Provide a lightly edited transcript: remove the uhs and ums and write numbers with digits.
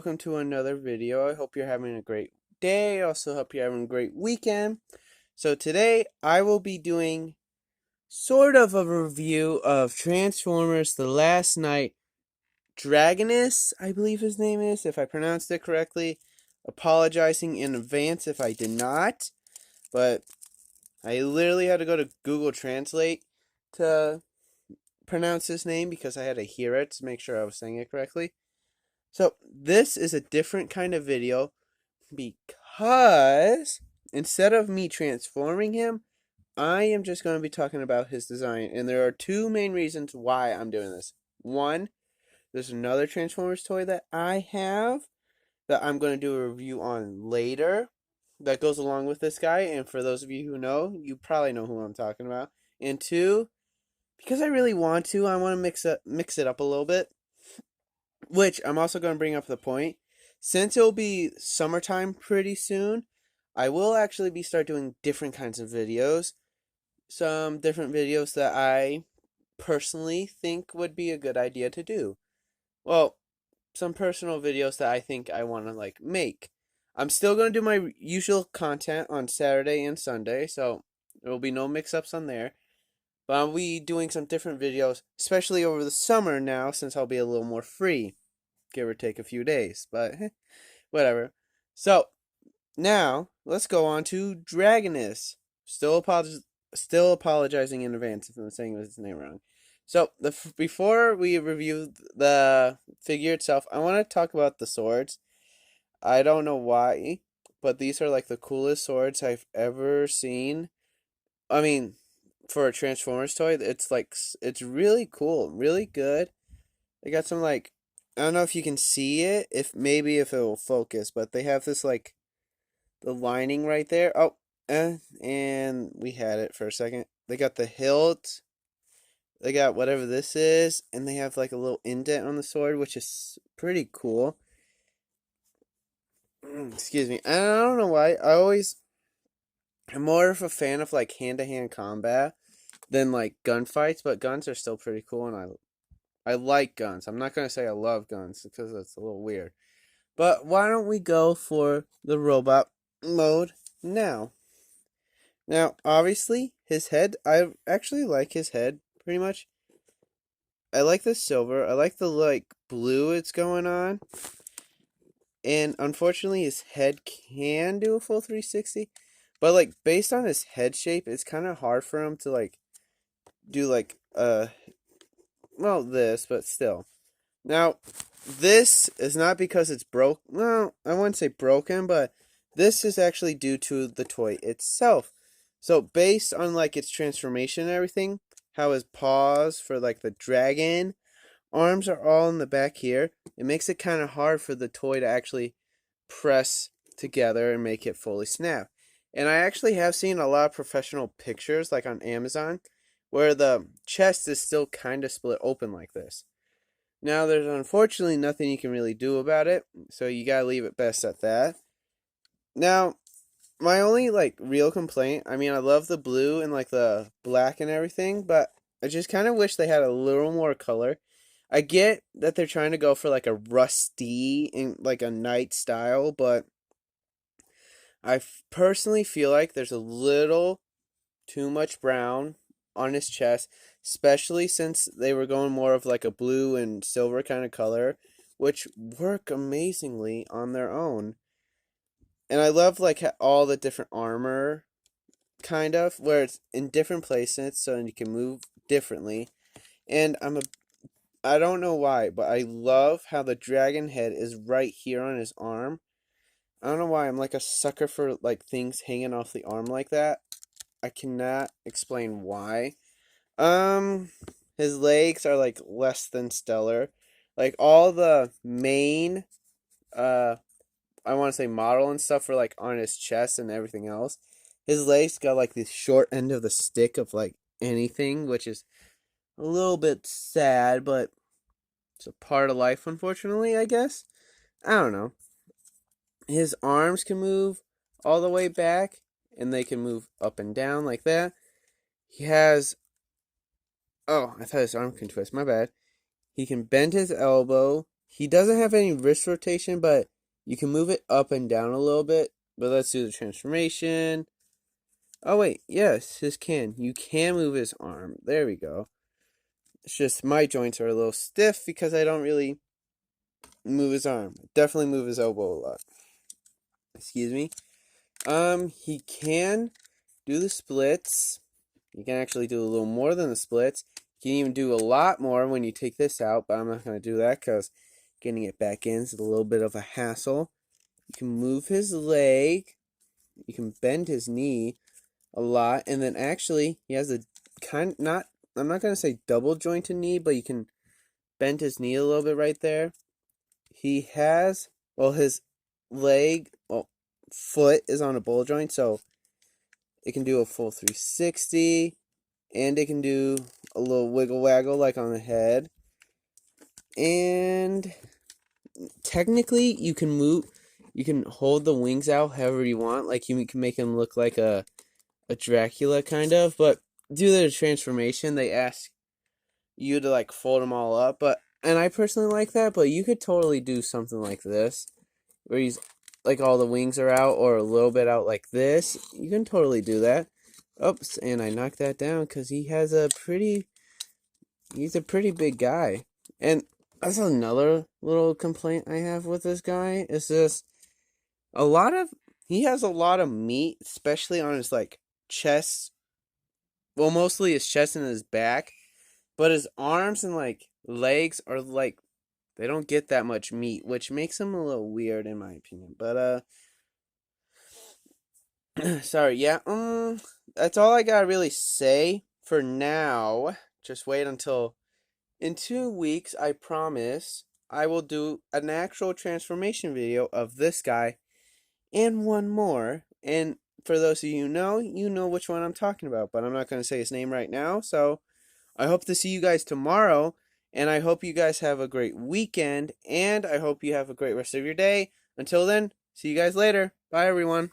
welcome to another video. I hope you're having a great day. I also hope you're having a great weekend. So today I will be doing sort of a review of Transformers The Last Night. Dragonicus, I believe his name is, if I pronounced it correctly. Apologizing in advance if I did not. But I literally had to go to Google Translate to pronounce his name because I had to hear it to make sure I was saying it correctly. So this is a different kind of video because instead of me transforming him, I am just going to be talking about his design. And there are two main reasons why I'm doing this. One, there's another Transformers toy that I have that I'm going to do a review on later that goes along with this guy. And for those of you who know, you probably know who I'm talking about. And two, because I really want to, I want to mix it up a little bit. Which I'm also going to bring up the point. Since it'll be summertime pretty soon, I will actually be start doing different kinds of videos. Some different videos that I personally think would be a good idea to do. Well, some personal videos that I think I want to make. I'm still going to do my usual content on Saturday and Sunday, so there will be no mix-ups on there. But I'll be doing some different videos, especially over the summer now, since I'll be a little more free. Give or take a few days, but whatever. So, now, let's go on to Dragonicus. Still apologizing in advance if I'm saying his name wrong. So, before we review the figure itself, I want to talk about the swords. I don't know why, but these are like the coolest swords I've ever seen. I mean, for a Transformers toy, it's really cool, really good. They got some I don't know if you can see it, if it will focus, but they have this the lining right there. Oh, and we had it for a second. They got the hilt. They got whatever this is, and they have like a little indent on the sword, which is pretty cool. Excuse me. And I don't know why. I'm more of a fan of hand-to-hand combat than gunfights, but guns are still pretty cool, and I like guns. I'm not going to say I love guns because that's a little weird. But why don't we go for the robot mode now? Now, obviously, his head, I actually like his head pretty much. I like the silver. I like the blue it's going on. And unfortunately, his head can do a full 360. But based on his head shape, it's kind of hard for him to do well, this, but still. Now, this is not because it's broke. Well, I wouldn't say broken, but this is actually due to the toy itself. So, based on its transformation and everything, how his paws for the dragon arms are all in the back here, it makes it kind of hard for the toy to actually press together and make it fully snap. And I actually have seen a lot of professional pictures, on Amazon, where the chest is still kind of split open like this. Now, there's unfortunately nothing you can really do about it, so you gotta leave it best at that. Now, my only real complaint, I mean, I love the blue and the black and everything, but I just kind of wish they had a little more color. I get that they're trying to go for a rusty and a night style, but I personally feel like there's a little too much brown on his chest, especially since they were going more of a blue and silver kind of color, which work amazingly on their own. And I love all the different armor kind of where it's in different places so you can move differently. And I don't know why, but I love how the dragon head is right here on his arm. I don't know why I'm a sucker for things hanging off the arm like that. I cannot explain why. His legs are less than stellar. All the main I want to say model and stuff for on his chest and everything else. His legs got the short end of the stick of anything, which is a little bit sad, but it's a part of life, unfortunately, I guess. I don't know. His arms can move all the way back, and they can move up and down like that. He has... Oh, I thought his arm can twist. My bad. He can bend his elbow. he doesn't have any wrist rotation, but you can move it up and down a little bit. But let's do the transformation. Oh wait, yes, you can move his arm. There we go. It's just my joints are a little stiff because I don't really move his arm. Definitely move his elbow a lot. Excuse me. He can do the splits. You can actually do a little more than the splits. You can even do a lot more when you take this out, but I'm not going to do that because getting it back in is a little bit of a hassle. You can move his leg. You can bend his knee a lot, and then actually he has a I'm not going to say double jointed knee, but you can bend his knee a little bit right there. He has, well, his foot is on a ball joint, so it can do a full 360, and it can do a little wiggle waggle like on the head. And technically, you can hold the wings out however you want. Like you can make him look like a Dracula kind of, but due to the transformation, they ask you to like fold them all up. And I personally like that, but you could totally do something like this, where he's like all the wings are out or a little bit out like this. You can totally do that. Oops, and I knocked that down because he's a pretty big guy. And that's another little complaint I have with this guy is just he has a lot of meat, especially on his like chest. Well, mostly his chest and his back, but his arms and like legs are like they don't get that much meat, which makes him a little weird in my opinion. But sorry, yeah, that's all I gotta really say for now. Just wait until in 2 weeks, I promise, I will do an actual transformation video of this guy and one more. And for those of you know which one I'm talking about, but I'm not going to say his name right now. So I hope to see you guys tomorrow, and I hope you guys have a great weekend, and I hope you have a great rest of your day. Until then, see you guys later. Bye, everyone.